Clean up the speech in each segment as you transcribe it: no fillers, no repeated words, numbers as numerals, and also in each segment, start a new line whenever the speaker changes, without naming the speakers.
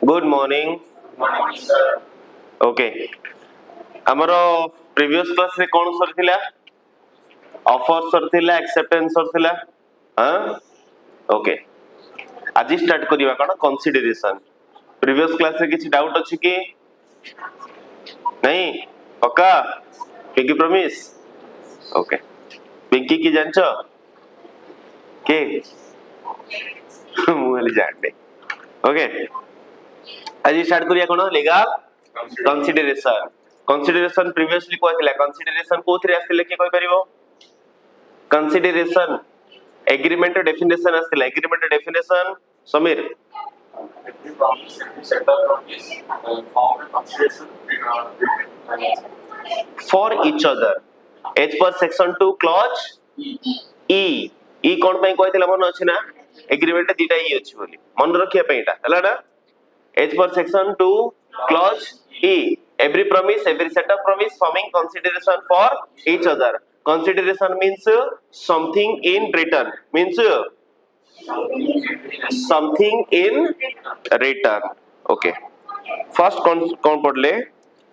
Good morning. Okay, हमर previous class रे कोन सरथिला? Offer सरथिला, acceptance सरथिला। हां, ओके। आज स्टार्ट करिवा कोन कंसीडरेशन। प्रीवियस क्लास रे किछि डाउट अछि कि नहीं? पक्का पिंकी प्रॉमिस। ओके, पिंकी की जानछो के मु हली जानते। ओके, आज स्टार्ट करिया कोन लीगल कंसीडरेशन। कंसीडरेशन प्रीवियसली कहथिला कंसीडरेशन कोथरे आस्थिले के कहि परिबो? कंसीडरेशन एग्रीमेंट डेफिनेशन आस्थिला। एग्रीमेंट डेफिनेशन समीर for each other as per section 2 clause E कोन पई कहथिला मन अछि ना? एग्रीमेंट दीटा ई अछि बोली मन रखिया पे एटा हला ना। As per section 2 clause E every promise, every set of promise forming consideration for each other. Consideration means something in return, means something in return. Okay, first कौन पढ़ ले?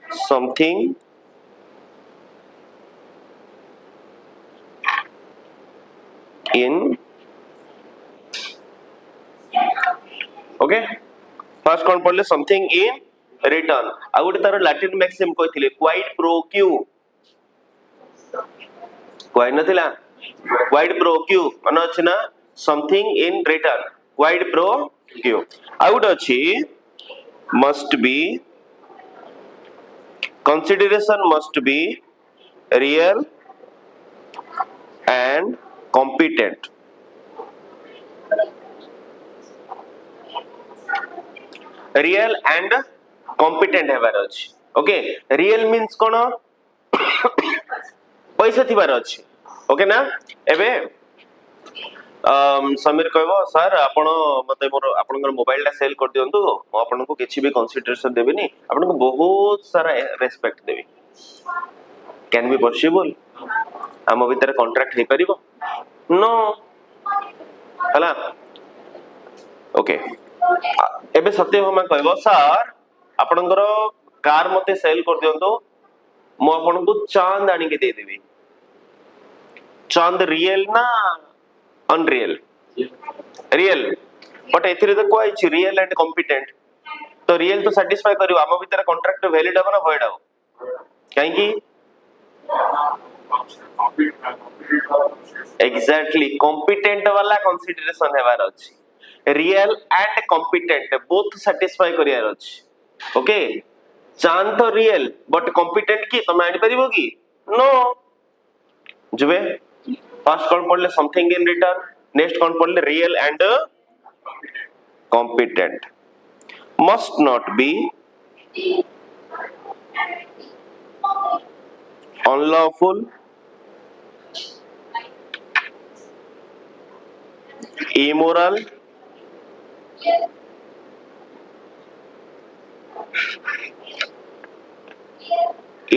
something in, okay, first कौन पढ़ ले? something in return. आ गोटे तार Latin maxim कहिथिले क्वाइड प्रो क्यू, क्वाइड नथिला क्वाइड प्रो क्यू मन अछि ना? something in return, quid pro quo. आ गोटे अछि must be, consideration must be real and competent. Real and competent हेबार अछि। ओके, रियल मींस कोन? पैसा थिबार अछि। ओके ना? एबे समीर कहबो सर आपण मते मोर आपनकर मोबाइल टा सेल कर दियंतु, मो आपनको किछि भी कंसीडरेशन देबेनी, आपनको बहुत सारा respect Devi. Can be possible? हम भीतर कॉन्ट्रैक्ट हे परिबो? नो हला। ओके, एबे सत्यभामा कहबो सर आपनकर कार मते सेल कर दियंतु, मो आपनको चांद आनी के दे देबी। चांद रियल ना अनरियल? रियल, बट एथिरे तो कोइ छि रियल एंड कॉम्पिटेंट। तो रियल तो सैटिस्फाई करियो, हम भीतर कॉन्ट्रैक्ट वैलिड हो ना भइड हो? काहे की? एग्जैक्टली, कॉम्पिटेंट वाला कंसीडरेशन हेबार अछि। Real and competent both satisfy करियार अछि। ओके, चांद तो रियल बट कॉम्पिटेंट की तमे आनि परिबो की? नो। जुबे फर्स्ट कौन पढ़ले? Something in return. नेक्स्ट कौन पढ़ले? Real and competent. Must not be unlawful, immoral,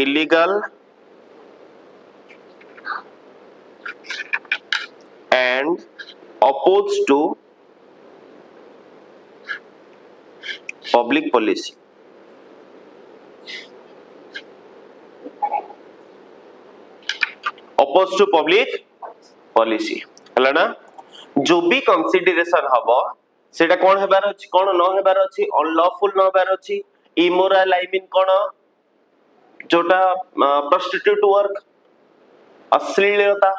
illegal and opposed to public policy. Opposed to public policy हला ना? जो भी कंसीडरेशन हबो सेटा कोन हेबार अछि, कोन न हेबार अछि? अनलॉफुल न हेबार अछि। इमोरल आई मीन कोन? जोटा प्रोस्टिट्यूट वर्क, अश्लीलता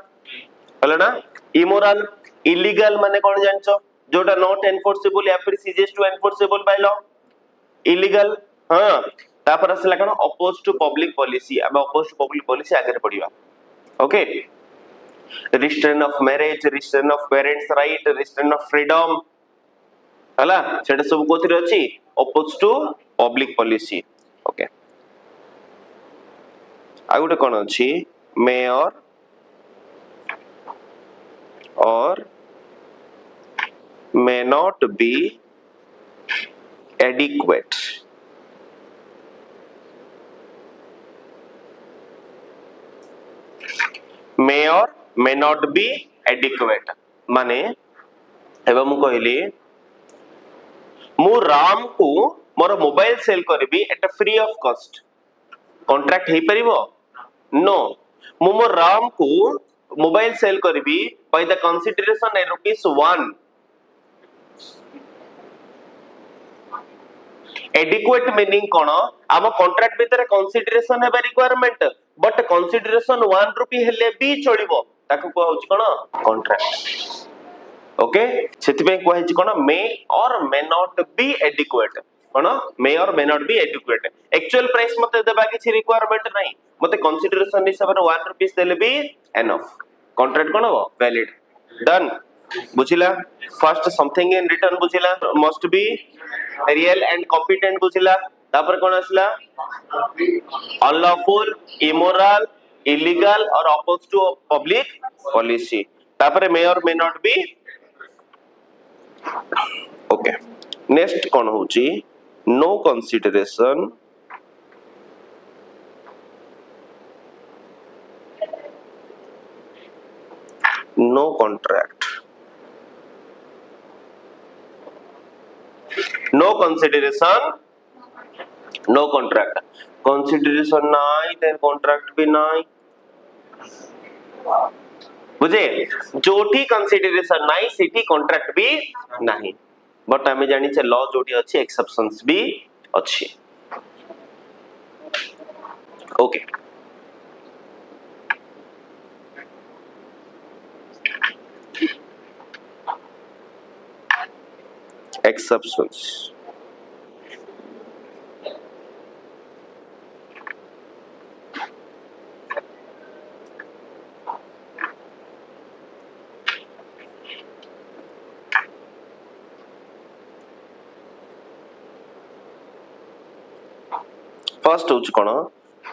हला ना? इमोरल, इलीगल माने कोन जानछो? जोटा नॉट एनफोर्सेबल या फिर ceases to enforceable by law, illegal. हां, तापर असला कोन? Opposed to public policy. अब अपोज टू पब्लिक पॉलिसी आगे पढिबा। Okay, restraint of marriage, restraint of parents right, restraint of freedom हला, सेटा सब कोथिरे अछि? Opposed to public policy. Okay, आ गुटे कोन अछि? May or may not be adequate. May or may not be adequate माने एबे मु कहली मु राम को मोर मोबाइल सेल करबी at free of cost contract हे परिबो नो मु मोर राम को मोबाइल सेल करबी बाय द कंसीडरेशन ए ₹1 एडिक्वेट मीनिंग कोन आम कॉन्ट्रैक्ट भीतर कंसीडरेशन हेबा रिक्वायरमेंट बट कंसीडरेशन ₹1 हेले भी चलिबो ताको को होची कोन कॉन्ट्रैक्ट ओके सेति पे को हेची कोन मे और मे नॉट बी एडिक्वेट कोन मे और may not B adequate actual price मते देबा किछि रिक्वायरमेंट नाही मते कंसीडरेशन हिसाब रे ₹1 देले भी एनफ कॉन्ट्रैक्ट कोन हो वैलिड डन बुझिला फर्स्ट समथिंग इन रिटर्न बुझिला must be real and competent बुझिला तापर कोन आसला अनलॉफुल इमोरल इलीगल और अपोज टू पब्लिक पॉलिसी तापर मे और may not be okay next कोन होची no consideration no contract no consideration no contract consideration नाइ देन कॉन्ट्रैक्ट भी नाइ बुझे जोठी कंसीडरेशन नाइ सिटी कॉन्ट्रैक्ट भी नाही बट आमे जानि छे लॉ जोठी अछि एक्सेप्शंस भी अछि ओके exceptions फर्स्ट होची कोन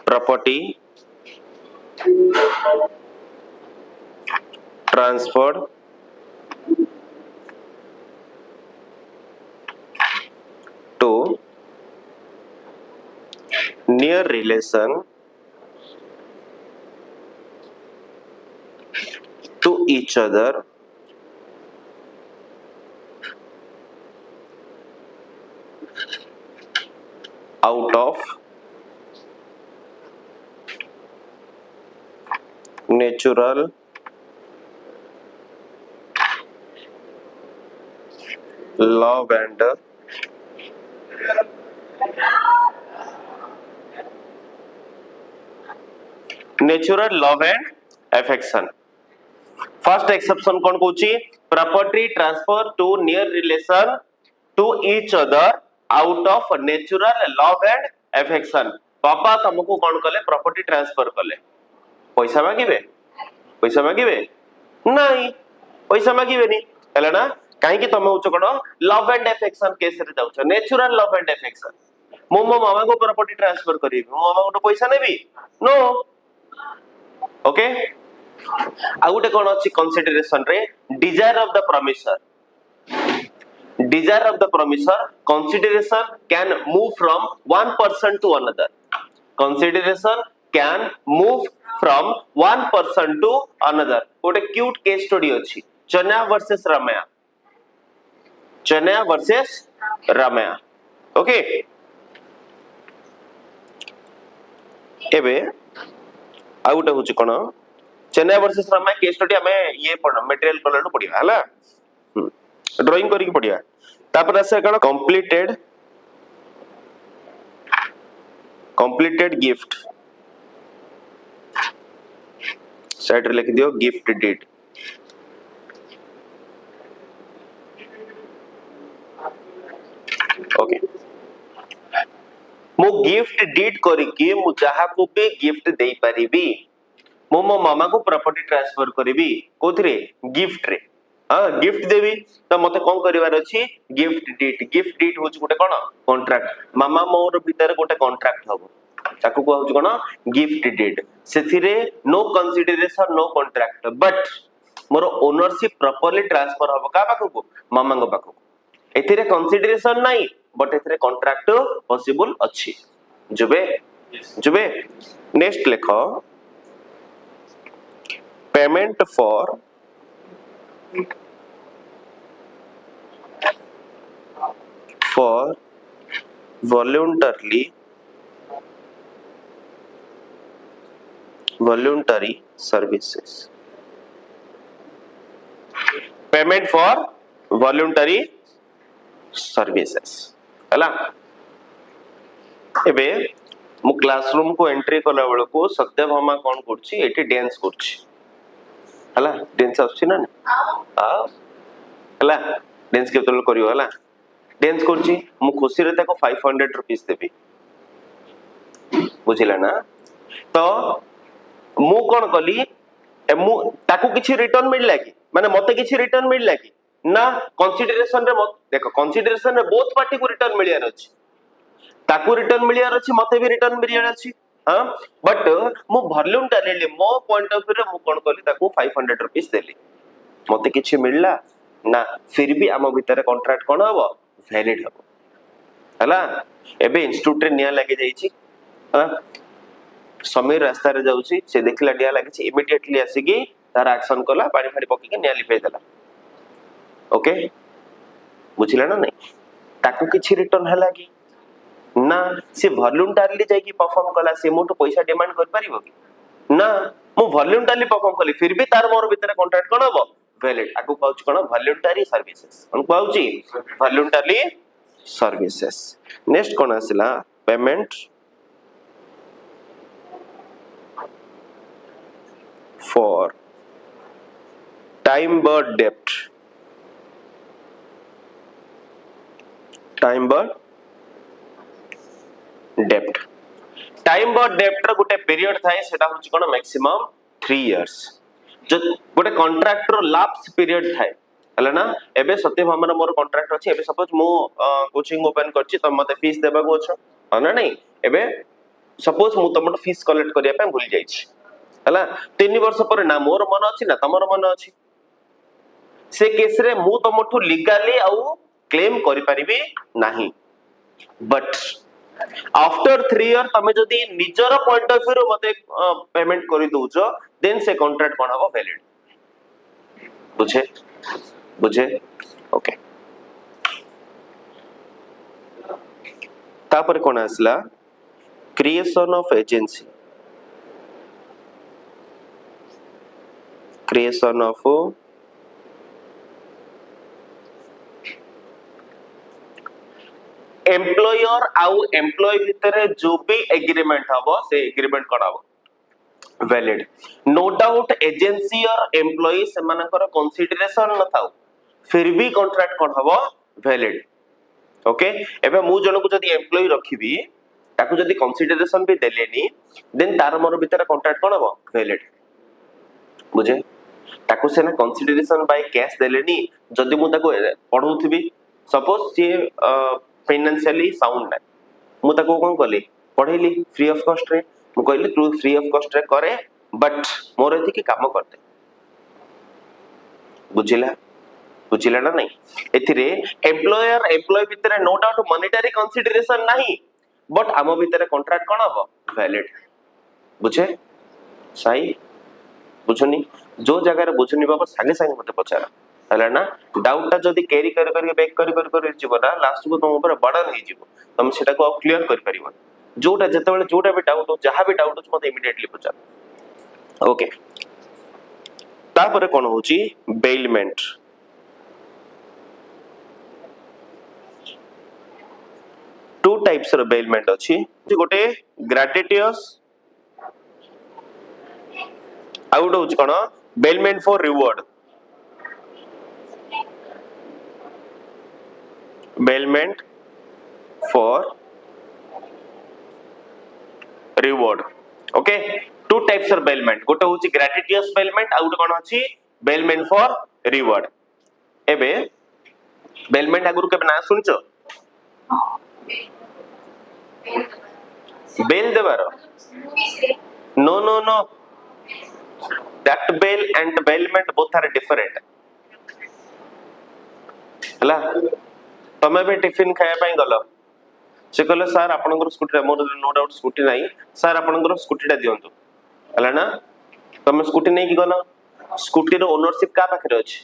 property transferred to near relation to each other out of natural love and natural love and affection first exception कोन कोची property transfer to near relation to each other out of natural love and affection पापा तुमको कोन कले property transfer कले पैसा मागिबे नाही पैसा मागिबे नी हैला ना काहे कि तमे उच्च कोन लव एंड अफेक्शन केस रे जाउछ नेचुरल लव एंड अफेक्शन मो मामा को प्रॉपर्टी ट्रांसफर करी मो मामा को पैसा नेबी नो ओके आ गुटे कोन अछि कंसीडरेशन रे desire of the promiser consideration can move from one person to another consideration can move from one person to another गोटे क्यूट केस स्टडी अछि चन्या वर्सेस रामया ओके एबे आ गुटे होछि कोन Chinnaya versus Rama case study हमें ये पढ़ मटेरियल कलर पढ़िया हला ड्राइंग करिक पढ़िया तापर आसे कण कंप्लीटेड गिफ्ट साइड रे लिख दियो गिफ्ट डीड ओके मो गिफ्ट डीड करिके मु जहा को भी गिफ्ट देई परिबी मो मो मामा को प्रॉपर्टी ट्रांसफर करिबी कोथरे गिफ्ट रे हां गिफ्ट देबी त मते कोन करिवार अछि गिफ्ट डीड होछ गोटे कोन कॉन्ट्रैक्ट मामा मोर भीतर गोटे कॉन्ट्रैक्ट हबो ताकू को होछ कोन गिफ्ट डीड सेथिरे no consideration no contract but मोर ओनरशिप प्रॉपर्ली ट्रांसफर हबो का पाखो को मामा को पाखो एथिरे कंसीडरेशन नाही बट एथिरे कॉन्ट्रैक्ट पॉसिबल अछि जुबे नेक्स्ट लिखो payment for for voluntary services, payment for voluntary services हला एबे मु क्लासरूम को एंट्री कला बेल को सत्यभामा कौन करछि एठी डांस करछि हला डांस आछि ना आ हला डांस केतल करियो हला डांस करछि मु खुशी रे ताको 500 रुपीस देबी बुझिला ना तो मु कौन कली मु ताको किछि रिटर्न मिलला कि माने मते किछि रिटर्न मिलला कि ना कंसीडरेशन रे देखो कंसीडरेशन रे बोथ पार्टी को रिटर्न मिलियार अछि ताको रिटर्न मिलियार अछि मते भी रिटर्न मिलियार अछि हां बट मु वॉलंटरीली मो पॉइंट ऑफ व्यू रे मु कोन कली ताको 500 रुपीस देली मते किछि मिलला ना फिर भी आम भीतर कॉन्ट्रैक्ट कोन हबो वैलिड हबो हला एबे इंस्टीट्यूट रे निया लागि जाई छी हां समीर रास्ता रे जाउची से देखला निया लागि छी इमीडिएटली आसीगी तार एक्शन कला पानी फारी पकी के निया लिपे देला ओके बुझिला ना नहीं ताको किछि रिटर्न हला कि ना से वॉलंटरीली जाई की परफॉर्म कला से मोटो पैसा डिमांड कर परिबो कि ना मु वॉलंटरीली परफॉर्म कली फिर भी तार मोर भीतर कॉन्ट्रैक्ट कोन हबो वैलिड आगु पाउच कोन वॉलंटरी सर्विसेज हम पाउची वॉलंटरी सर्विसेज नेक्स्ट कोन आसिला पेमेंट फॉर टाइम बर्ड डेब्ट टाइम बर्ड डेब्ट टाइम बर्ड डेब्ट रो गुटे पीरियड थाए सेटा होची कोन मैक्सिमम 3 इयर्स जो गुटे कॉन्ट्रैक्ट रो लाप्स पीरियड थाए हला ना एबे सत्यभामा मोर कॉन्ट्रैक्ट अछि एबे सपोज मो कोचिंग ओपन करछि त मते फीस देबा को छ हना नहीं एबे सपोज मु तमरो फीस कलेक्ट करिया पे भूल जाई छी हला 3 वर्ष पर ना मोर मन अछि ना तमरो मन अछि से केस रे मु तमठु लीगली आउ क्लेम करि परिबी नाही बट आफ्टर 3 इयर तमे जदी निजर पॉइंट ऑफ व्यू रो मते पेमेंट करि दोउछो देन से कॉन्ट्रैक्ट कोन हबो वैलिड बुझे बुझे ओके तापर कोन आसला creation of agency creation of employer आउ एम्प्लॉय भितर जो भी एग्रीमेंट हबो से एग्रीमेंट कराबो वैलिड नो डाउट एजेंसी और एम्प्लॉय से मानकर कंसीडरेशन न थाउ फिर भी कॉन्ट्रैक्ट कोन हबो वैलिड ओके एबे मु जन को जदी एम्प्लॉय रखिबी ताको जदी कंसीडरेशन भी देलेनी देन तार मोर भितर कॉन्ट्रैक्ट कोन हबो वैलिड बुझे ताको से ना कंसीडरेशन बाय कैश देलेनी जदी मु ताको पढौथिबी सपोज सी फाइनेंशियली साउंड है मु ताको कोन करली पढैली फ्री ऑफ कॉस्ट रे मु कहली तू फ्री ऑफ कॉस्ट रे करे बट मोर एथि की काम करते बुझिला बुझिला ना नहीं एथिरे एम्प्लॉयर एम्प्लॉय भितर नो डाउट मॉनेटरी कंसीडरेशन नहीं बट आम भितर कॉन्ट्रैक्ट कोन हबो वैलिड बुझे सही बुझनी जो जगह रे बुझनी बाबा संगे संगे मते पचारा हला ना डाउट ता जदी कैरी कर बैक कर जीवो ना लास्ट को तुम ऊपर बर्डन हे जीवो तुम सेटा को क्लियर कर परिबो जोटा जतबेले जोटा भी डाउट हो जहां भी डाउट हो मते इमीडिएटली पचार ओके तापर कोन होची बेलमेंट टू टाइप्स रो बेलमेंट अछि गोटे ग्रेटिटियस आउट होची कोन bailment for reward bailment for reward okay two types of bailment गोटे होची ग्रेटिटियस बेलमेंट आउट कोन अछि बेलमेंट फॉर रिवॉर्ड एबे बेलमेंट आगुर के ना सुनचो बेल देबारो no no no that bail and bailment both are different हला तमे भी टिफिन खाया पई गलो से कहले सर आपनकर स्कूटी मोर नो डाउट स्कूटी नाही सर आपनकर स्कूटीटा दियंतु हला ना तमे स्कूटी नै कि गलो स्कूटी रो ओनरशिप का पाखरे अछि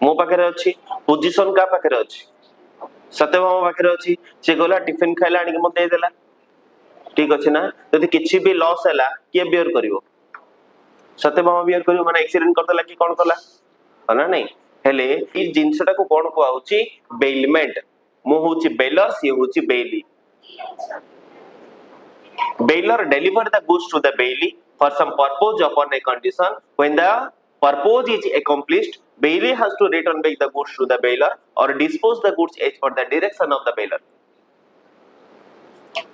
मो पाखरे अछि पोजीशन का पाखरे अछि सत्यभामा पाखे अच्छी सी गला टिफिन खाइला आनिक मते देला ठीक अछि ना यदि किछि भी लॉस हैला के बियर करिवो सत्यभामा बियर करिवो माने एक्सीडेंट करतला कि कोन कला ना नहीं हेले ई जिंसटा को कोन को आउची बेलमेंट मो होची बेलर सी होची बेली Bailor delivered the goods to the bailey for some purpose upon a condition. When the purpose is accomplished, bailey has to return back the goods to the bailor or dispose the goods as per the direction of the bailor.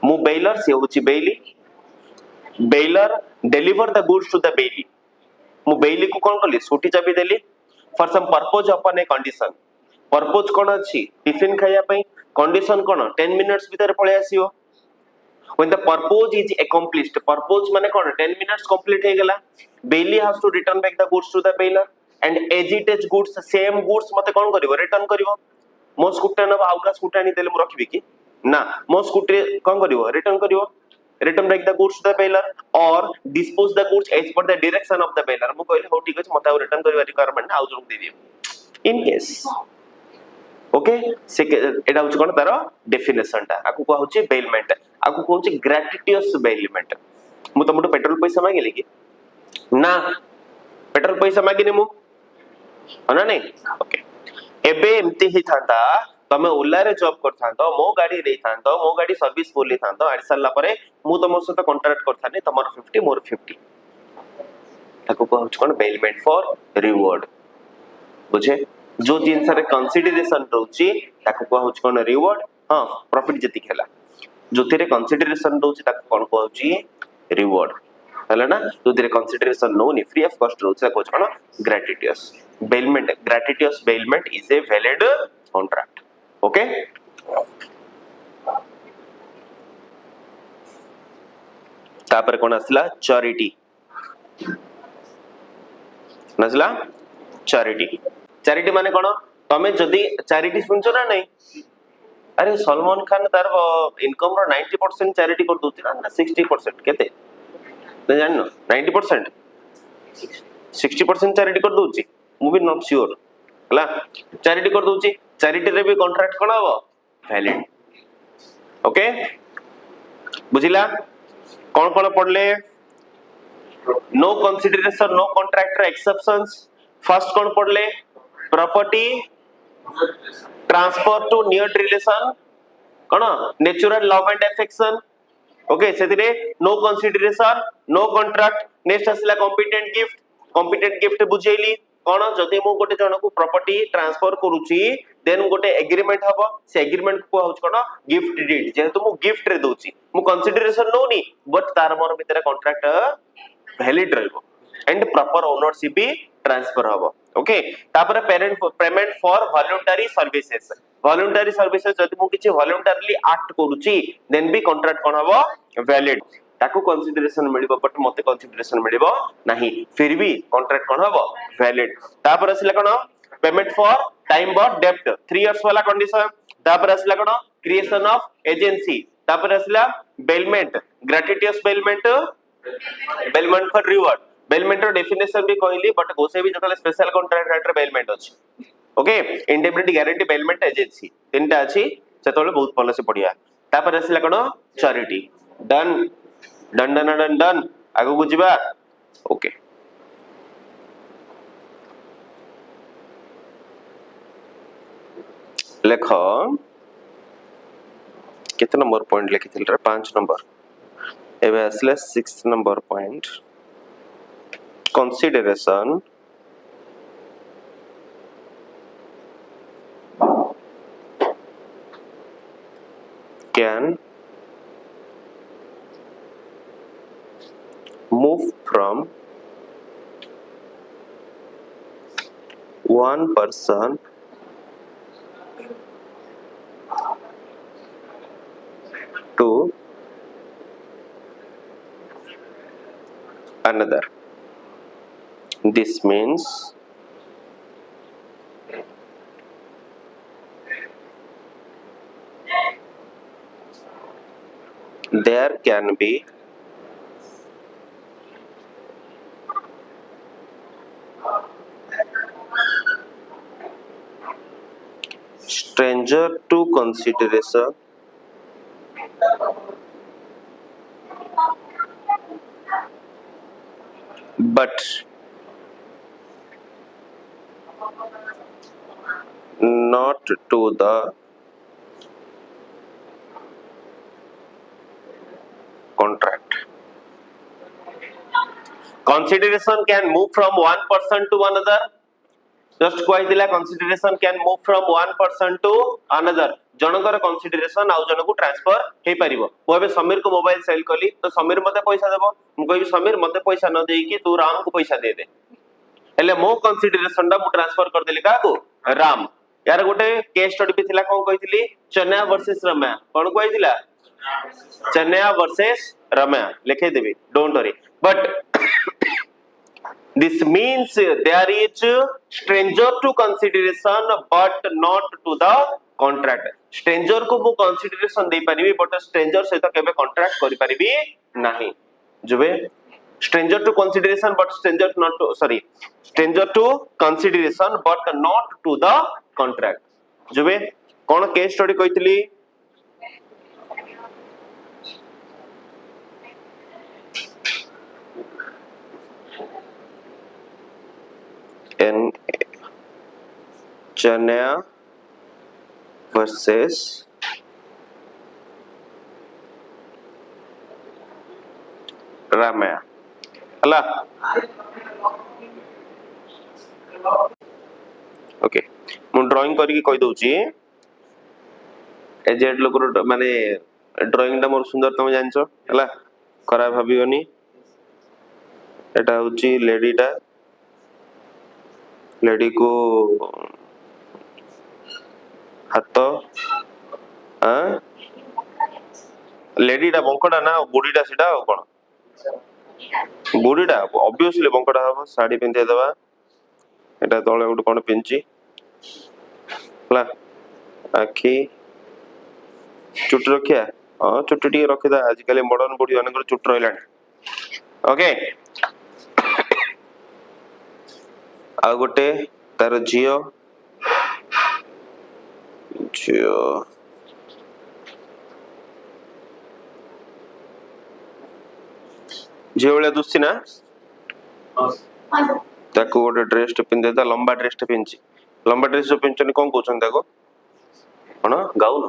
Mu bailor se hochi bailey. Bailor deliver the goods to the bailey. Mu bailey को कौन कली सूटी चाबी देली for some purpose upon a condition. Purpose कौन अच्छी tiffin खाया पई condition कौन 10 minutes भीतर पळे आसीओ when the purpose is accomplished purpose माने कोन 10 minutes complete हे गेला bailey has to return back the goods to the bailor and as it is goods same goods मते कोन करिवो रिटर्न करिवो मो स्कूटर न आउका स्कूटर आनी देले मु रखबी कि ना मो स्कूटर कोन करिवो return back the goods to the bailor or dispose the goods as per the direction of the bailor मु कहले हो ठीक अछि मते रिटर्न करिवा रिक्वायरमेंट आउ जण दे दियो in case ओके से एटा होची कोन तारो डेफिनेशन ता आकु को होची बेलमेंट आकु को होची ग्रेटिटियस बेलमेंट मु तमटो पेट्रोल पैसा मांगेली कि ना पेट्रोल पैसा मांगिनी मु हना नहीं ओके एबे एम्ति ही थांता तमे ओला रे जॉब करथांतो मो गाड़ी रे थांतो मो गाड़ी सर्विस बोली थांतो आइ सल्ला परे मु तमो सहित कॉन्ट्रैक्ट करथानी तमर 50 मोर 50 ताकु को होची कोन बेलमेंट फॉर रिवॉर्ड बुझे जो जिनस रे कंसीडरेशन रहउची ताकु को होची कोन रिवॉर्ड हां प्रॉफिट जति खेला जोति रे कंसीडरेशन रहउची ताकु कोन को होची रिवॉर्ड हला ना जोति रे कंसीडरेशन नो नि फ्री ऑफ कॉस्ट रहउची ताकु कोन gratuitous bailment is a valid contract okay तापर कोन असला चैरिटी नसला चैरिटी माने कोन तमे जदी चैरिटी सुनछो ना नहीं अरे सलमान खान तार इनकम रो 90% चैरिटी कर दोती ना 60% केते न जान 90% 60% चैरिटी कर दोची मु भी नॉट श्योर हला चैरिटी कर दोची चैरिटी रे भी कॉन्ट्रैक्ट कोन हबो वैलिड ओके बुझिला कोन पडले no consideration no contract exceptions first कोन पडले property transfer to near relation कोन natural love and affection okay सेतिरे no consideration no contract next असला कॉम्पिटेंट गिफ्ट बुझेली कोन जदि मु गोटे जन को प्रॉपर्टी ट्रांसफर करूची देन गोटे एग्रीमेंट हबो से एग्रीमेंट को होच कोन गिफ्ट डीड जेहेतु मु गिफ्ट रे दोची मु कंसीडरेशन नोनी बट तार मोर भितर कॉन्ट्रैक्ट वैलिड रहबो एंड प्रॉपर ओनरशिप भी ट्रांसफर हबो ओके तापर पेमेंट फॉर वॉलंटरी सर्विसेज जदि मु किछि वॉलंटरली एक्ट करूची देन भी कॉन्ट्रैक्ट कोन हबो वैलिड ताकू कंसीडरेशन मिलिबो बट मते कंसीडरेशन मिलिबो नाही फिर भी कॉन्ट्रैक्ट कोन हबो वैलिड तापर असला कोन पेमेंट फॉर टाइम बॉट डेब्ट 3 इयर्स वाला कंडीशन तापर असला कोन क्रिएशन ऑफ एजेंसी तापर असला bailment gratuitous bailment for reward bailment रो डेफिनेशन भी कहली बट गोसे भी जतले स्पेशल कॉन्ट्रैक्ट रे बेलमेंट अछि okay indemnity guarantee bailment agency तीनटा अछि सेतोले बहुत भलो से पढिया तापर असला कोन चैरिटी डन आगु को जिबा ओके लेख कितना नंबर पॉइंट लिखिथिल रे 5 नंबर एबे असले 6 number point consideration can move from one person to another. This means there can be strange stranger to consideration but not to the contract. Consideration can move from one person to another. Just କହିଥିଲା consideration can move from one person to another. ଜଣଙ୍କର consideration ଆଉ ଜଣକୁ transfer ହେଇ ପାରିବ. ମୁଁ ଏବେ ସମୀର କୁ mobile cell କଲି ତ ସମୀର ମତେ ପଇସା ଦେବ. ମୁଁ କହିବି ସମୀର ମତେ ପଇସା ନ ଦେଇକି ତୁ ରାମ କୁ ପଇସା ଦे ଦେ. ହେଲେ ମୋ consideration ଟା ମୁଁ transfer କରିଦେଲି କାହାକୁ ରାମ. यार गोटे केस स्टडी भी थिला कोन कहितली चेन्नई वर्सेस रम्या कोन कहितला चेन्नई वर्सेस रम्या लिखे देबी don't worry but this means there is stranger to consideration but not to the contract stranger को मु consideration दे परिबी but stranger सहित केबे contract करि परिबी नाही जुबे stranger to consideration but stranger not to sorry stranger to consideration but not to the contract जुबे कोन case study कहितली in Chennai versus Ramaya हला ओके मु ड्राइंग करके कहि दउची एजेड लोक माने ड्राइंग टा मोर सुंदर तुम जानछो हला खराब भाबियोनी एटा होची लेडी को हाथ लेडीटा बंकड़ा ना बुढ़ीटा सीटा कोन बुढ़ीटा ऑब्वियसली बंकड़ा हम साड़ी पिंधे दवा एटा तळे उड कोन पिंची हला आखी चुट रखिया हां चुट टी रखिदा आज काले मॉडर्न बुढ़ी अनेक चुट रहलानी ओके आ गोटे तार जियो जियो झियो वाला दुसी ना ताको गोटे ड्रेस पिंधे ता लंबा ड्रेस पिंची लंबा ड्रेस जो पिंचनी कोन कहउछन ताको कोन गाउन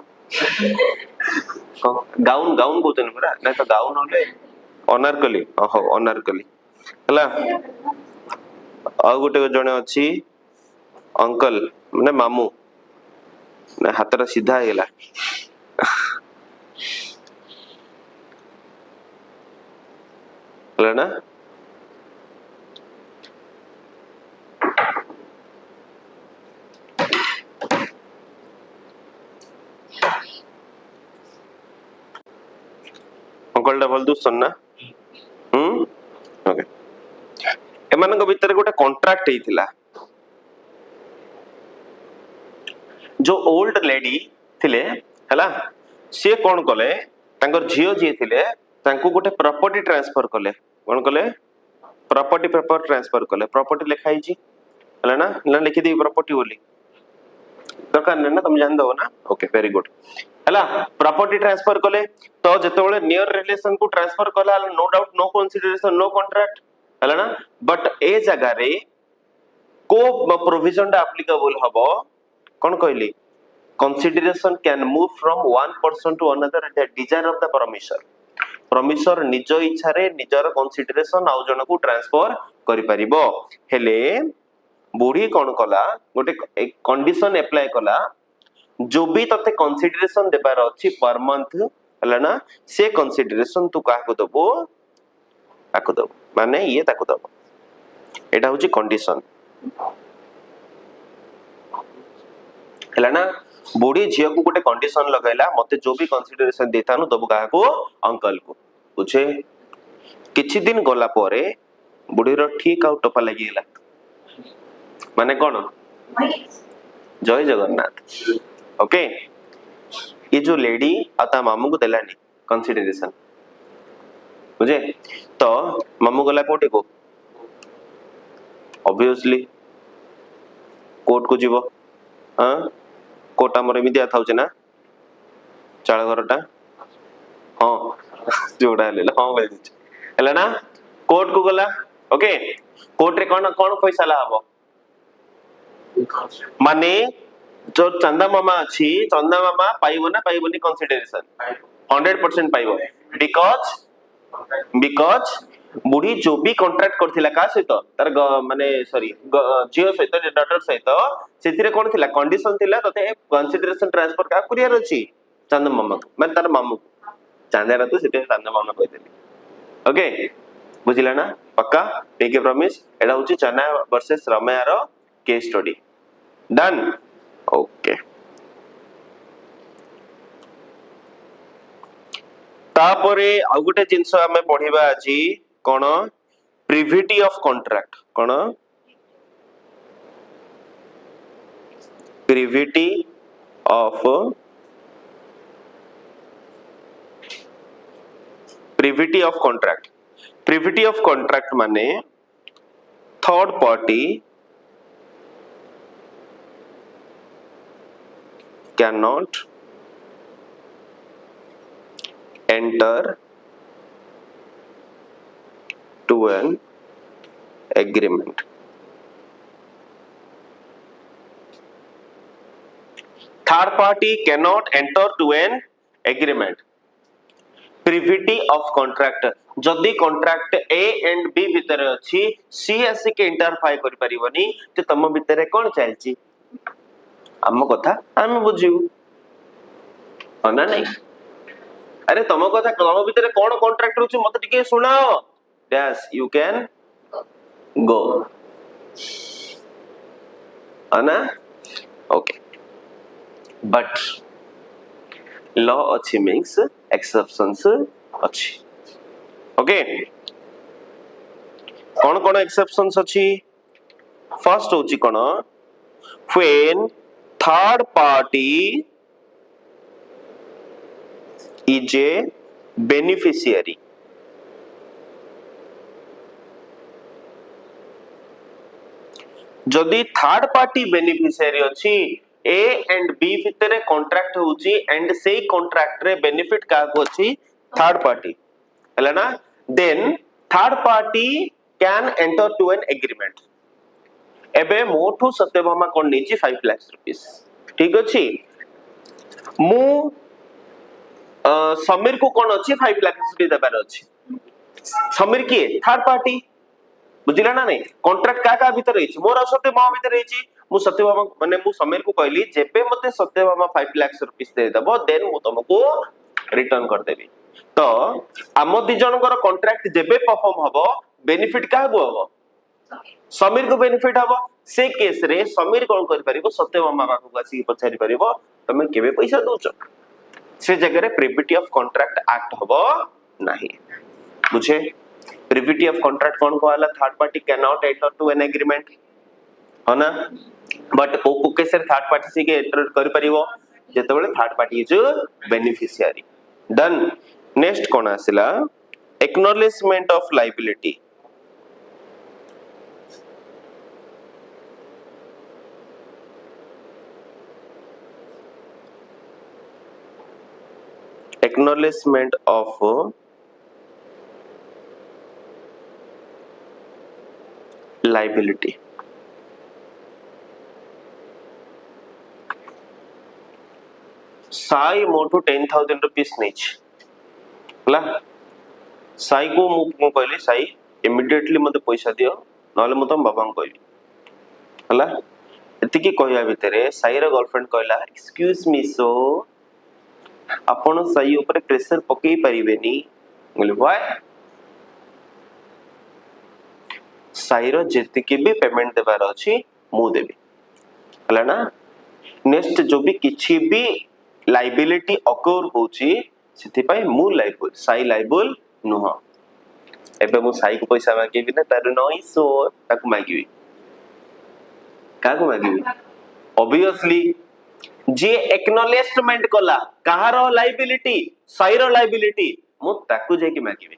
गाउन गाउन कहउछन पूरा नै तो गाउन होले अनारकली ओहो अनारकली हला आ गोटे जने अछि अंकल माने मामू ना हातरा सीधा हेला हला ना अंकल टा भल दुसन ना ओके एमानक भीतर गोटे कॉन्ट्रैक्ट हेतिला जो ओल्ड लेडी थिले हला से कोन कले तांकर झियो जे थिले तांको गोटे प्रॉपर्टी ट्रांसफर कले कोन कले प्रॉपर्टी पेपर ट्रांसफर कले प्रॉपर्टी लिखाई छी हला ना लिखि दी प्रॉपर्टी बोली दरकार ना तुम जान दो ना ओके वेरी गुड हला प्रॉपर्टी ट्रांसफर कले तो जेतोले नियर रिलेशन को ट्रांसफर कला no doubt no consideration no contract हला ना बट ए जगह रे को प्रोविजन दा एप्लीकेबल हबो कोन कहली consideration can move from one person to another at the desire of the promisor निज इच्छा रे निजर consideration आउ जन को ट्रांसफर करि परिबो हेले बुढ़ी कोन कला गोटे एक कंडीशन अप्लाई कला जो भी तते कंसिडरेशन देबार अछि पर मंथ हला ना से कंसिडरेशन तू काको दबो आको दबो माने ये ताको दबो एटा होची कंडीशन हला ना बुढ़ी झियो को गोटे कंडीशन लगाइला मते जो भी कंसीडरेशन देतानु दबु काहा को अंकल को बुझे किछि दिन गला परे बुढ़ी रो ठीक आउ टपा लागिला माने कोन जय जगन्नाथ ओके ये जो लेडी आता मामू को देलानी कंसीडरेशन बुझे तो मामू गला कोटे को ऑब्वियसली कोर्ट को जीवो हां कोटा मोर एमितिया थाउचे ना चाल घरटा हाँ जोड़ा ले हाँ भाई है ना कोर्ट को गला ओके कोर्ट रे कौन कौन फैसला हबो माने जो चंदा मामा अच्छी चंदा मामा पाइबो ना पाइबोनी कंसीडरेशन 100% पाइबो बिकॉज बिकॉज बुढ़ी जो भी कॉन्ट्रैक्ट करथिला का सहित तार माने सॉरी जियो सहित डॉटर सहित सेथिरे कोन थिला कंडीशन थिला तते कंसीडरेशन ट्रांसफर का कुरियर अछि चंदा मामा माने तार मामू चांदा रा तो सेते चंदा मामा कहथिले ओके बुझिला ना पक्का टेक ए प्रॉमिस एडा होची चना वर्सेस रमया रो केस स्टडी डन ओके तापरे आ गुटे जिंस हमें पढिबा अछि कोन प्रिविटी ऑफ कॉन्ट्रैक्ट कोन privity of contract privity of contract माने third party can not enter to an agreement third party cannot enter to an agreement privity of contract जदि कॉन्ट्रैक्ट ए एंड बी भितर अछि सी आसी के इंटरफाई करि परिबनी ते तम भितर कोन चलछि हम कथा हम बुझिउ अना नहीं अरे तम कथा तम भितर कोन कॉन्ट्रैक्ट रुछि मते टिके सुनाओ डैश यू कैन गो अना ओके बट लॉ अच्छी मीन्स एक्सेप्शंस अच्छी ओके कौन कौन एक्सेप्शंस अच्छी फर्स्ट होची कौन when third party is a beneficiary जदि थर्ड पार्टी बेनिफिशियरी अछि ए एंड बी भितरे कॉन्ट्रैक्ट होची एंड सेई कॉन्ट्रैक्ट रे बेनिफिट का को अछि थर्ड पार्टी हला ना then third party can enter to an agreement एबे मोठू सत्यभामा कोन नीची 5 लाख रुपीस ठीक अछि मु समीर को कौन अच्छी 5 लाख देबार अच्छी समीर किए थर्ड पार्टी बुझिला ना नहीं कॉन्ट्रैक्ट का भीतर रही मोर सत्यभामा भीतर रही मु सत्यभामा माने मु समीर को कहली जेबे मते सत्यभामा 5 लाख रुपीस दे देबो देन मु तुमको रिटर्न कर देबी तो आम दि जनकर कॉन्ट्रैक्ट जेबे परफॉर्म हबो बेनिफिट का हबो समीर को बेनिफिट हबो से केस रे समीर कोन कर परिबो सत्यभामा पाखु आसी पछारी परिबो तमे केबे पैसा दोछ से जगह रे प्रिविटी ऑफ कॉन्ट्रैक्ट एक्ट हबो नहीं बुझे प्रिविटी ऑफ कॉन्ट्रैक्ट कौन कहला third party can not enter to an agreement है ना बट ओ केस रे थर्ड पार्टी से के एंटर कर परिबो जेतेबेले third party is beneficiary done next कोन आसिला acknowledgement of liability acknowledgement of liability साई मोटू 10,000 रुपीस नीच हला साई को मु कहली साई इमीडिएटली मते पैसा दियो नले मु तम बाबा को कहली हला एति की कहया भितरे साई रो गर्लफ्रेंड कहला एक्सक्यूज मी सो आपण साई ऊपर प्रेशर पकई परिबेनी बोले व्हाई साई रो जेति के भी पेमेंट देबार अछि मु देबी हला ना नेक्स्ट जो भी किछि भी लायबिलिटी अकर होची सेति पई मु लायबल साई लायबल नुह एबे मु साई को पैसा मागेबी ना तार नई सो ताको मागेबी काको मागेबी ऑब्वियसली जे एक्नॉलेजमेंट कला कहारो लायबिलिटी साइरो लायबिलिटी मु ताकू जे की मागीबे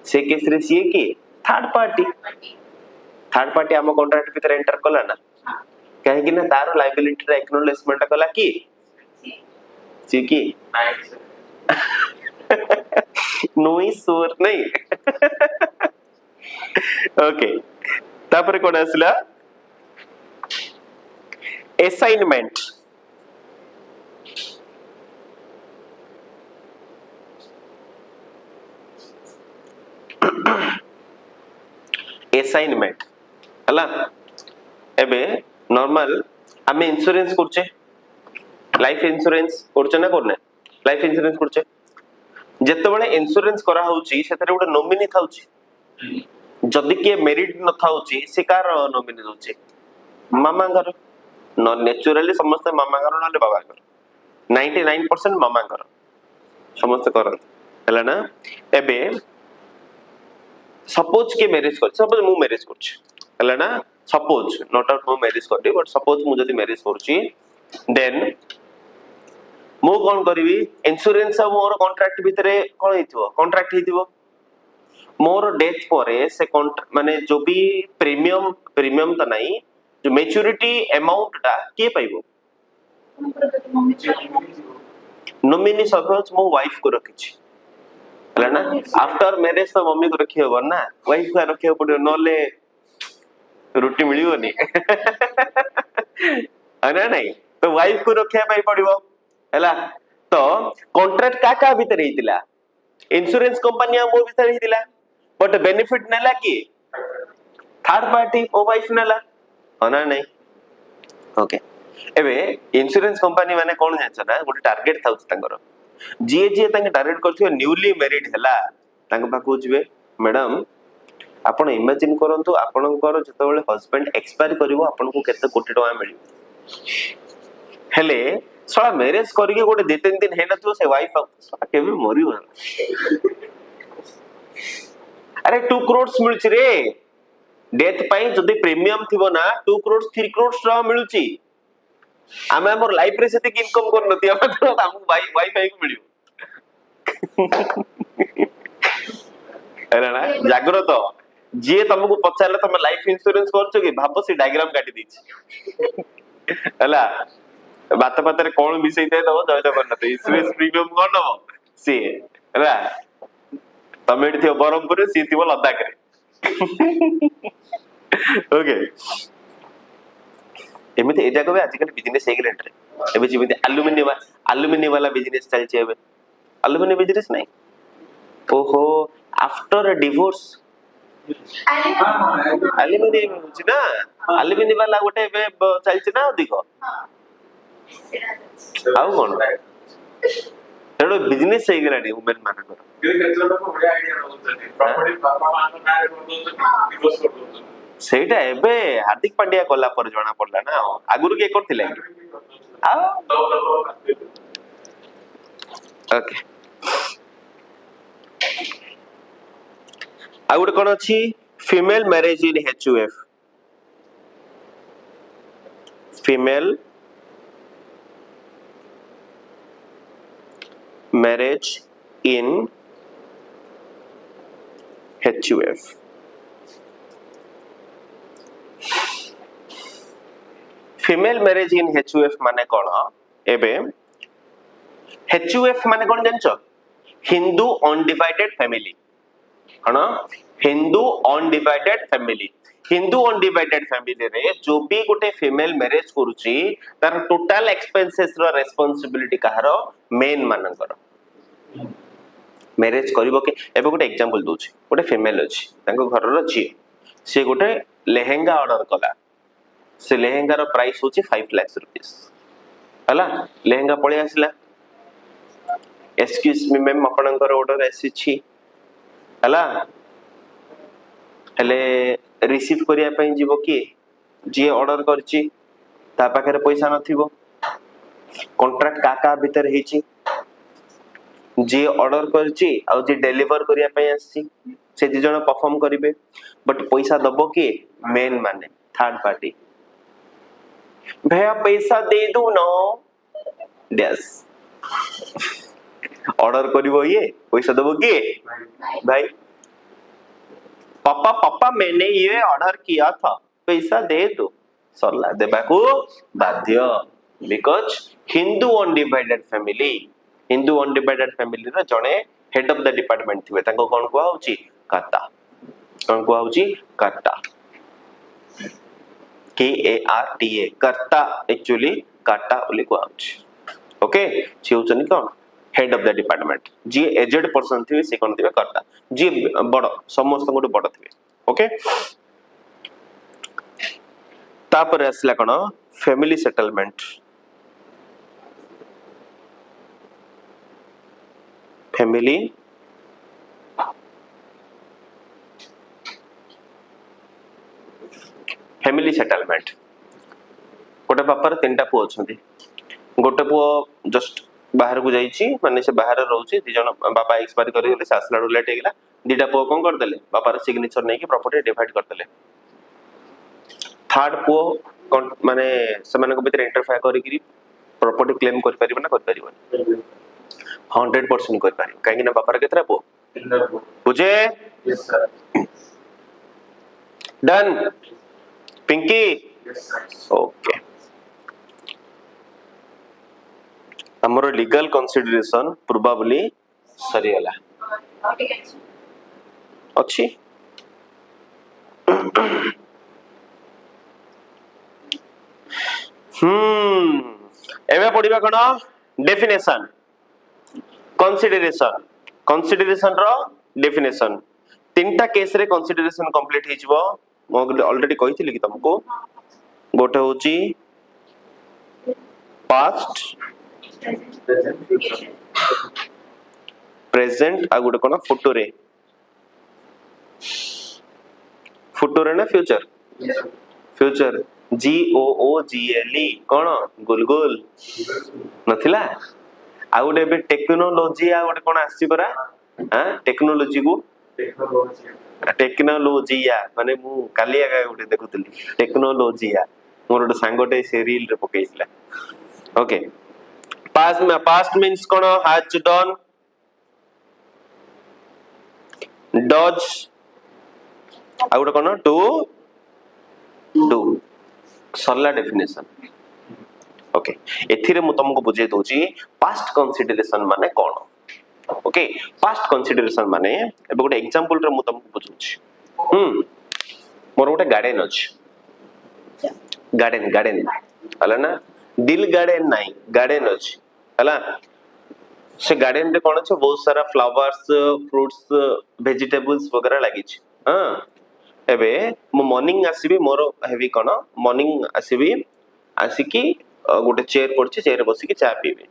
से केस रे सीए की थर्ड पार्टी आम कॉन्ट्रैक्ट भीतर एंटर कला ना कहीं ना तार लाइबिलिटी एक्नॉलेजमेंट कला कि सी की नोई सोर नहीं ओके तापर कोन आसला असाइनमेंट असाइनमेंट हला एबे नॉर्मल आमे इंश्योरेंस करछे लाइफ इंश्योरेंस करछे ना करने लाइफ इंश्योरेंस करछे जते बेले इंश्योरेंस करा होउची सेतरे गोटे नॉमिनी थाउची जदि के मेरिट न थाउची से कार नॉमिनी होउची मामा घर न नेचुरली समस्त मामा घर नाले बाबा घर 99% मामा घर समस्त करन हला ना एबे सपोज के मैरिज कर सपोज मु मैरिज करछ हला ना सपोज नॉट आउट मु मैरिज करदी बट सपोज मु जदी मैरिज करची देन मु कोन करबी इंश्योरेंस मोर कॉन्ट्रैक्ट भितरे कोन हिथिबो कॉन्ट्रैक्ट हिथिबो मोर डेथ परे से माने जो भी प्रीमियम त नाही जो मैच्योरिटी अमाउंट ता के पाइबो नॉमिनी सपोज मो वाइफ को रखिछि हला ना आफ्टर मैरिज तो मम्मी को रखी होबो ना वाइफ को रखियो पड़ियो नले रोटी मिलियोनी अना नहीं तो वाइफ को रखिया पई पड़ियो हला तो कॉन्ट्रैक्ट का भीतर हितिला इंश्योरेंस कंपनी मो भीतर हितिला बट बेनिफिट नेला की थर्ड पार्टी ओ वाइफ नेला अना नहीं ओके एबे इंश्योरेंस कंपनी माने कोन जान्छ ना गोटे टारगेट थाउछ तांगर जे जे तांगे टारगेट करथियो न्यूली मैरिड हला तांग पाखु जिवे मैडम आपण इमेजिन करंतु आपणकर जतबेले हस्बैंड एक्सपायर करिवो आपनको केते कोटी टका मिलियो हेले सळा मैरिज करिके गोटे 2-3 दिन हेना तो से वाइफ केबे मरियो अरे 2 करोड़ मिलछि रे डेथ पई जदी प्रीमियम थिबो ना 2 करोड़ 3 करोड़ टका मिलुछि आमे हमर लाइफ रे सेति इनकम कर नथिया मात्र हमु वाईफाई को मिलियो अरे ना जागृत जे तुमको पचारले तुम लाइफ इंश्योरेंस करछो कि भाबो से डायग्राम काटी दीछि हला बात बात रे कोन मिसई दे दबो जय जगन्नाथ इंश्योरेंस प्रीमियम कोन दबो सी हला तमे थियो बरमपुर सी थिबो लद्दाख रे ओके एमिति एटा कहबे आजिकल बिजनेस हेगले रे एबे जिमिति एल्युमिनियम वाला बिजनेस चलछि एबे एल्युमिनियम बिजनेस नहीं ओहो आफ्टर डिवोर्स एल्युमिनियम होछि ना एल्युमिनियम वाला गोटे एबे चलछि ना अधिक आउ कोन एडो बिजनेस हेगलाडी वुमेन मानकर सेटा एबे हार्दिक पांड्या गला पर जणा पड़ला ना आगुरु के करथिले आ ओके आ गुड कोन अछि female marriage in HUF female marriage in HUF female marriage in HUF माने कोन एबे एचयूएफ माने कोन जानछो हिंदू अनडिवाइडेड फैमिली हना Hindu undivided family Hindu undivided family रे जो भी गोटे फीमेल मैरिज करूची तार टोटल एक्सपेंसेस रो रिस्पांसिबिलिटी कहारो मेन मानकर मैरिज करिवो के एबे गोटे एग्जांपल दोछि गोटे फीमेल अछि तांको घर रो छी से गोटे लेहेंगा ऑर्डर कला से लेहेंगा रो प्राइस होछि 5 लाख रुपीस हला लेहेंगा पळे आसला एक्सक्यूज मी मैम आपनकर ऑर्डर आसी छी हला हेले रिसीव करिया पई जीवो की जे ऑर्डर करची ता पाखरे पैसा नथिबो कॉन्ट्रैक्ट का भीतर हेची जे ऑर्डर करची आ जे डिलीवर करिया पई आसी से जे जण परफॉर्म करिवे बट पैसा दबो की मेन माने थर्ड पार्टी भैया पैसा दे दू नो यस ऑर्डर करिवो ये पैसा दबो की भाई पापा पापा मैंने ये ऑर्डर किया था पैसा दे दो सरला देबा को बाध्य बिकॉज हिंदू अनडिवाइडेड फैमिली रो जणे हेड ऑफ द डिपार्टमेंट थिबे ताको कोन को होची कर्ता कोन को होची कर्ता KARTA कर्ता एक्चुअली कर्ता बोली को होची ओके से होचनी कोन हेड ऑफ द डिपार्टमेंट जी एजेड पर्सन थिबे से कोन थिबे कर्ता जी बड़ समस्त को बड़ थिबे ओके तापर असला कोन फैमिली सेटलमेंट फैमिली सेटलमेंट गोटे बापार तीनटा पुओ अछंती गोटे पुओ जस्ट बाहर को जाईची माने से बाहर रहउची दी जण बाबा एक्सपायर करि गेले सासला लेट हेगला दीटा पुओ कोन कर देले बापार सिग्नेचर नै कि प्रॉपर्टी डिवाइड कर देले थर्ड पुओ माने समान को भीतर इंटरफेयर करि कि प्रॉपर्टी क्लेम कर परिबो ना कर परिबो 100% कर परिबो काहे कि ना बापार केतरा पुओ बुझे yes sir done Pinky okay हमरो लीगल कंसीडरेशन प्रोबेबली सरी गला अच्छी एवे पढिबा कोन डेफिनेशन कंसीडरेशन रो डेफिनेशन तीनटा केस रे कंसीडरेशन कंप्लीट हिजबो मो ऑलरेडी कहिथिली कि तुमको गोटे होची पास्ट प्रेजेंट आ गोटे कोन फ्यूचर ना फ्यूचर GOOGLE कोन गुलगुल नथिला आ गोटे बे टेक्नोलॉजी आ गोटे कोन आसी परा हां टेक्नोलॉजी को टेक्नोलॉजीया माने मु काली आगा गोटे देखुतली टेक्नोलॉजीया मोर गोटे सांगोटे से रील रे पकेइला ओके पास्ट मींस कोन हैज डन डज आ गोटे कोन टू डू सरला डेफिनेशन ओके एथिरे मु तुमको बुझे दोची पास्ट कंसीडरेशन माने कोन ओके पास्ट कंसीडरेशन माने एबे गोटे एग्जांपल रे मु तुमको बुझुची मोर गोटे गार्डन अछि गार्डन हला ना दिल गार्डन नाही गार्डन अछि हला से गार्डन रे कोन छ बहुत सारा फ्लावर्स फ्रूट्स वेजिटेबल्स वगैरह लागि छ हां एबे मु मॉर्निंग आसीबी मोर हेवी कोन मॉर्निंग आसीबी आसीकी गोटे चेयर पड़छि चेयर बसी की चा पीबे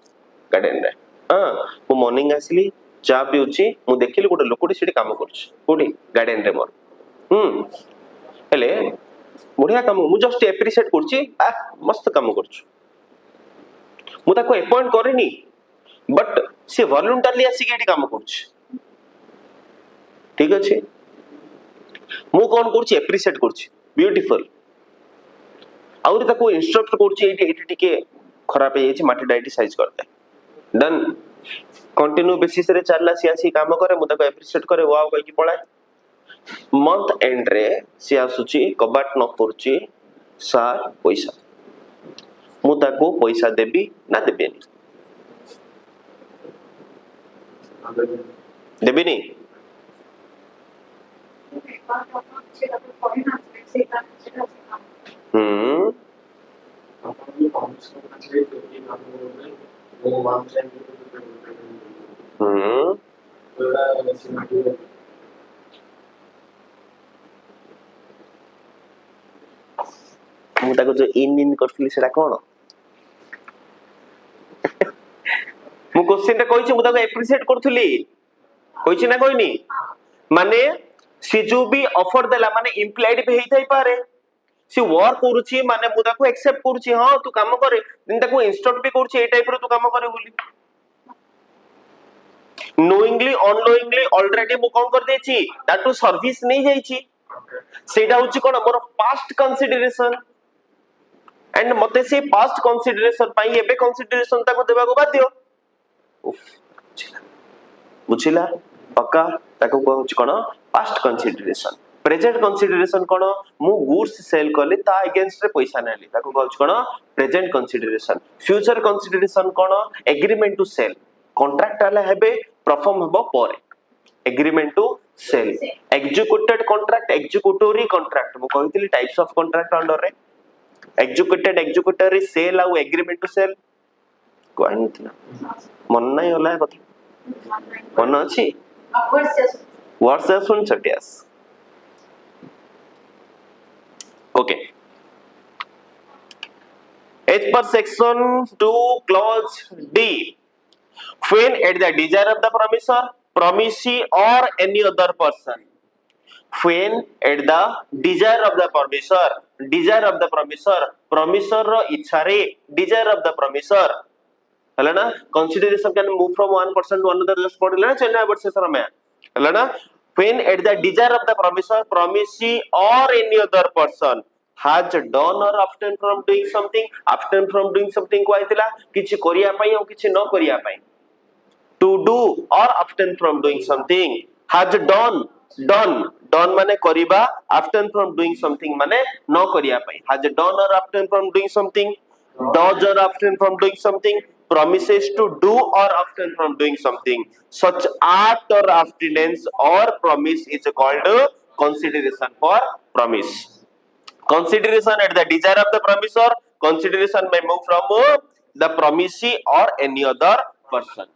गार्डन रे हां मु मॉर्निंग आसीली चा पिउछि मु देखिली गोटे लोकडी सेठी काम करछि कोडी गार्डन रे मोर हेले बढ़िया काम मु जस्ट एप्रिशिएट करछि आ मस्त काम करछु मु ताको अपॉइंट करिनी बट से वॉलंटरली आसी के काम करछि ठीक अछि मु कोन करछि एप्रिशिएट करछि ब्यूटीफुल आउर ताको इंस्ट्रक्ट करछि एटी टिके खराब हे जाइछि माटी डाइटी साइज करते डन कंटिन्यू बेसिस रे चालला सियासी काम करे मु ताको एप्रिशिएट करे वाओ कहि पळाय मंथ एंड रे से आसुची कबाट न करची सार पैसा मु ताको पैसा देबी ना देबेनी देबेनी मु ताको जो इन करथली सेटा कोन मु क्वेश्चन रे कहिछि मु ताको एप्रिशिएट करथली कहिछि ना कोइनी माने सी जो भी ऑफर देला माने इम्प्लॉयड भी हेई थाई पारे सी वर्क करूछि माने मु ताको एक्सेप्ट करूछि हां तू काम करे दिन ताको इंस्ट्रक्ट भी करूछि ए टाइप रो तू काम करे बोली नोइंगली अननोइंगली ऑलरेडी मु कोन कर देछि दैट टू सर्विस नहीं जाईछि सेटा होछि कोन मोर पास्ट कंसीडरेशन एंड मते से पास्ट कंसीडरेशन पाई एबे कंसीडरेशन ताको देबा को बाध्य उफ बुझिला पक्का ताको को होछि कोन पास्ट कंसीडरेशन प्रेजेंट कंसीडरेशन कोन मु गुड्स सेल करली ता अगेंस्ट रे पैसा नेली ताको कहछ कोन प्रेजेंट कंसीडरेशन फ्यूचर कंसीडरेशन कोन एग्रीमेंट टू सेल कॉन्ट्रैक्ट आले हेबे परफॉर्म हबो परे agreement to sell executed contract executory contract मु कहितली टाइप्स ऑफ कॉन्ट्रैक्ट अंडर रे एग्जीक्यूटेड एग्जीक्यूटोरी सेल आ एग्रीमेंट टू सेल कोन मन नाही होला कथा मन अछि वर्ड्स से सुन छटियास okay as per section 2 clause D when at the desire of the promisor promisee or any other person when at the desire of the promisor promisor ro इच्छा रे desire of the promisor हला ना consideration can move from one person to another just पढ़ले ना Chennai word से समय हला ना when at the desire of the promisor promisee or any other person has done or abstain from doing something को आइतिला किछि करिया पई और किछि न करिया पई to do or abstain from doing something has done माने करिबा abstain from doing something माने न करिया पई has done or abstain from doing something does or abstain from doing something promises to do or abstain from doing something such act or abstinence or promise is called consideration for promise consideration at the desire of the promisor consideration may move from the promisee or any other person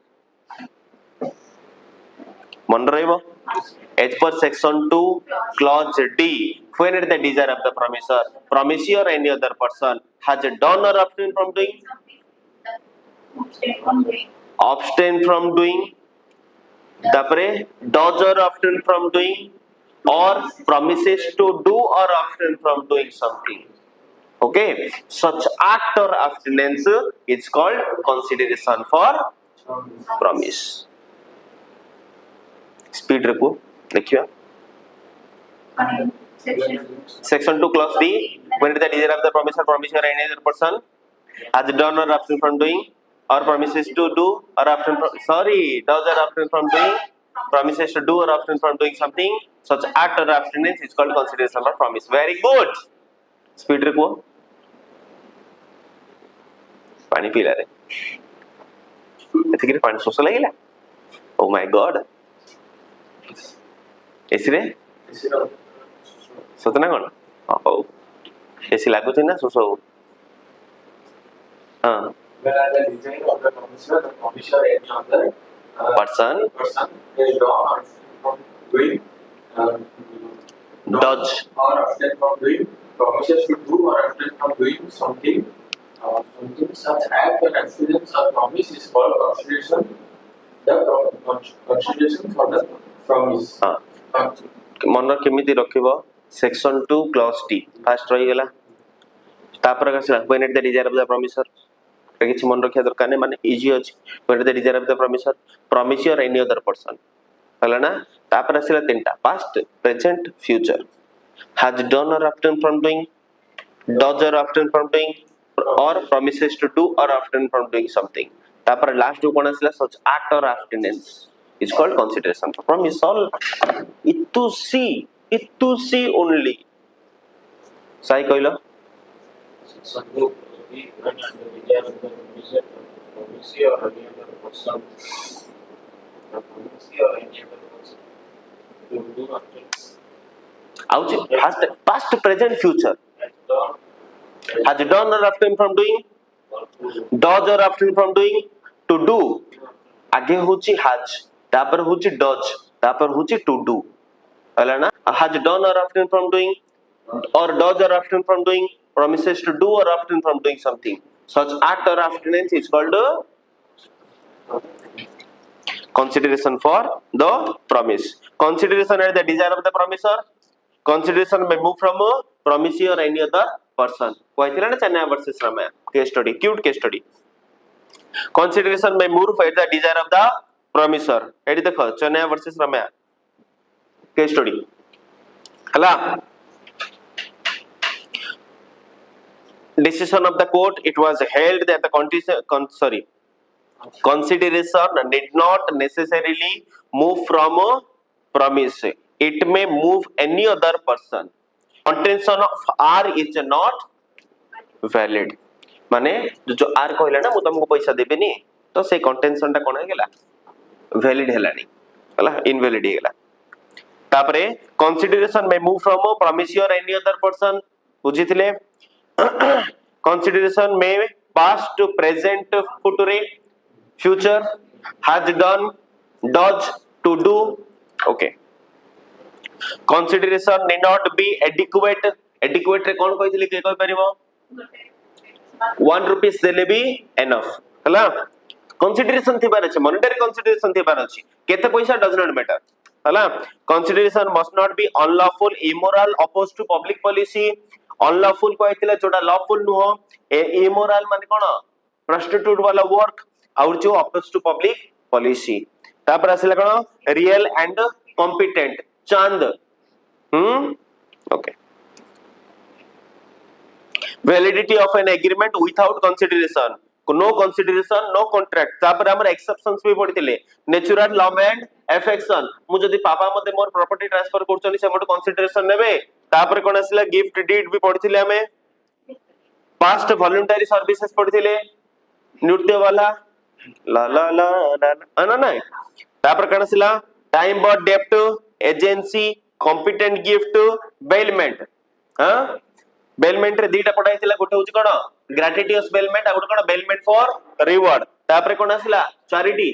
मन रहिबो as per section 2 clause D when at the desire of the promisor promisee or any other person has done or abstain from doing तापरे does or abstain from doing or promises to do or abstain from doing something okay such act or abstinence is called consideration for promise speed रखो देखियो section 2 clause D when the desire of the promisor promisee or any other person has done or abstain from doing or promises to do or abstain from does or abstain from doing promises to do or abstain from doing something such act or abstinence is called consideration for promise very good speed रखो पानी पीला रे एथिके पानी सोस लागिला oh my God AC रे सतना कोन ओ AC लागु छै ना सोसो हां the design of the promisor and other person is drawn from doing dodge or abstain from doing promises to do or abstain from doing something such act or accidents or promise is called consideration consideration for the promise मन केमिति रखिबो section 2 clause D fast रही गेला तापर कसला when at the desire of the promisor किछि मन रखिया दरकार नै माने इजी अछि when at the desire of the promisor promisee or any other person हला ना तापर असला तीनटा past present future has done or abstain from doing does or abstain from doing or promises to do or abstain from doing something तापर last कोन असला such act or abstinence is called consideration for promise all it to see only sai कहलो past present future has done or abstain from doing does or abstain from doing to do आगे होची has तापर होची does तापर होची to do हला ना has done or abstain from doing or does or abstain from doing promises to do or abstain from doing something such act or abstinence is called consideration for the promise consideration at the desire of the promisor consideration may move from a promisee or any other person कहथिला ना Chennai versus Ramayya case study क्यूट case study consideration may move at the desire of the promisor एडी देखो Chennai versus Ramayya case study हला decision of the court it was held that the consideration did not necessarily move from a promise it may move any other person. Contention of R is not valid. माने जो R कहला ना मु तुमको पैसा देबेनी तो से कंटेंशन टा कोन हे गेला वैलिड हेलानी हला इनवैलिड हे गेला तापरे कंसीडरेशन में move from promissory or any other person बुझिथिले consideration में past to present future future has done does to do okay consideration need not be adequate adequate रे कोन कहिथिले के कहि परिबो 1 rupees देले भी enough हला consideration थिबार अछि monetary consideration थिबार अछि केते पैसा does not matter हला consideration must not be unlawful immoral opposed to public policy unlawful कहिथिले जोटा lawful नुहो immoral माने कोन prostitute वाला work और जो opposed to public policy तापर आसिला कोन real and competent चांद okay validity of an agreement without consideration no consideration no contract तापर हमर exceptions भी पडितिले natural love and affection मु जदी पापा मते मोर प्रॉपर्टी ट्रांसफर करछनी से मोर consideration नेबे तापर कोन आसिला गिफ्ट डीड भी पडितिले हमें past voluntary services पडितिले नृत्य वाला ला ला ला ना ना तापर कोन आसिला टाइम बॉट डेप्ट एजेंसी कॉम्पिटेंट गिफ्ट बेलमेंट हां बेलमेंट रे दीटा पडाइतिला गोटे होची कोन ग्रेटिटियस बेलमेंट आ गोटे कोन बेलमेंट फॉर रिवार्ड तापर कोन आसिला charity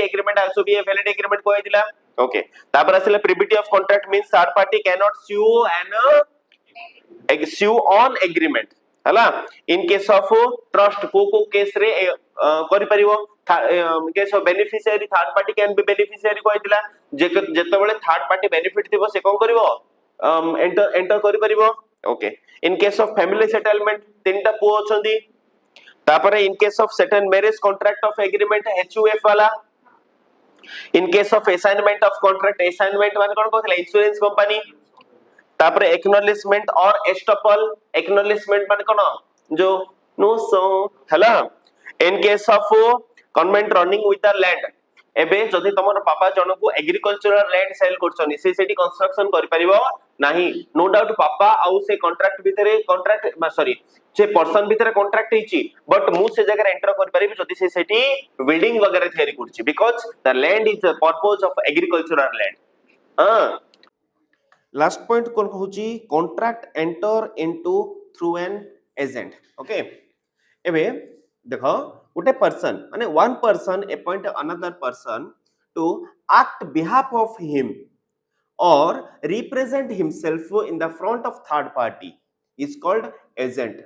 agreement also be a valid agreement कोइतिला ओके तापर आसिला privity of contract means third party can not sue on agreement हला इन केस ऑफ ट्रस्ट को केस रे करि परिबो case of beneficiary third party can be beneficiary कोइतिला जेते बेले थर्ड पार्टी बेनिफिट थिबो से कोन करिवो एंटर करि परिबो okay in case of family settlement तीनटा पो अछंदी तापरे in case of settle marriage contract of agreement HUF वाला in case of assignment of contract assignment माने कोन कहथिला इंश्योरेंस कंपनी तापरे एक्नॉलेजमेंट और एस्टॉपल एक्नॉलेजमेंट माने कोन जो नो सो हला in case of covenant running with the land एबे जदि तमर पापा जन को एग्रीकल्चरल लैंड सेल करछनी से सेठी कंस्ट्रक्शन करि परिबो नाही नो डाउट पापा आउ से कॉन्ट्रैक्ट भितरे कॉन्ट्रैक्ट सॉरी से पर्सन भितरे कॉन्ट्रैक्ट हिची बट मु से जगह एंटर करि परिबी जदि से सेठी बिल्डिंग वगैरह थेरी करछि because the land is the purpose of agricultural land हां लास्ट पॉइंट कोन कहूची contract enter into through an agent okay एबे देखो गोटे पर्सन माने one person appoint another person to act behalf of him or represent himself in the front of third party is called agent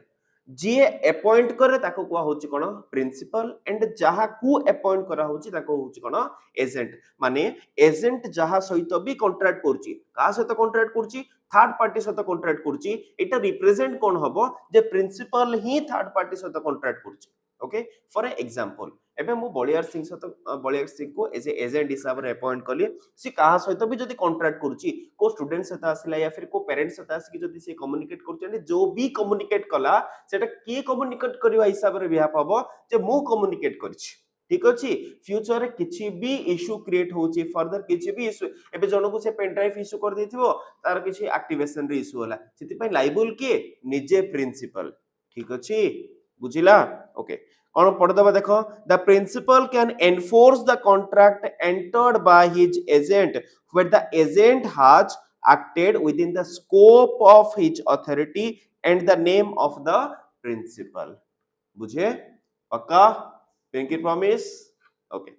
जे appoint करे ताको कोआ होची कोन प्रिंसिपल एंड जहा को अपॉइंट करा होची ताको होची कोन एजेंट माने एजेंट जहा सहित भी कॉन्ट्रैक्ट करची का सहित कॉन्ट्रैक्ट करची थर्ड पार्टी सहित कॉन्ट्रैक्ट करची एटा रिप्रेजेंट कोन हबो जे प्रिंसिपल ही थर्ड पार्टी सहित कॉन्ट्रैक्ट करची ओके फॉर एग्जांपल एबे मु बलियार सिंह को एज ए एजेंट हिसाब रे अपॉइंट करली सी कहा सहित भी जदी कॉन्ट्रैक्ट करची को स्टूडेंट सहित आसिला या फिर को पेरेंट्स सहित आसी जदी से कम्युनिकेट करचनी जो भी कम्युनिकेट कला सेटा के कम्युनिकेट करबा हिसाब रे बिहाफ हबो जे मु कम्युनिकेट करची ठीक अछि फ्यूचर रे किछि भी इशू क्रिएट होची फर्दर किछि भी इशू एबे जनको से पेन ड्राइव इशू कर देथिबो तार किछि एक्टिवेशन रे इशू होला सेति पय लायबल के निजे प्रिंसिपल ठीक अछि बुझिला ओके कौन पढ़ दबा देखो the principal can enforce the contract entered by his agent when the agent has acted within the scope of his authority and the name of the principal बुझे पक्का पिंकी प्रॉमिस ओके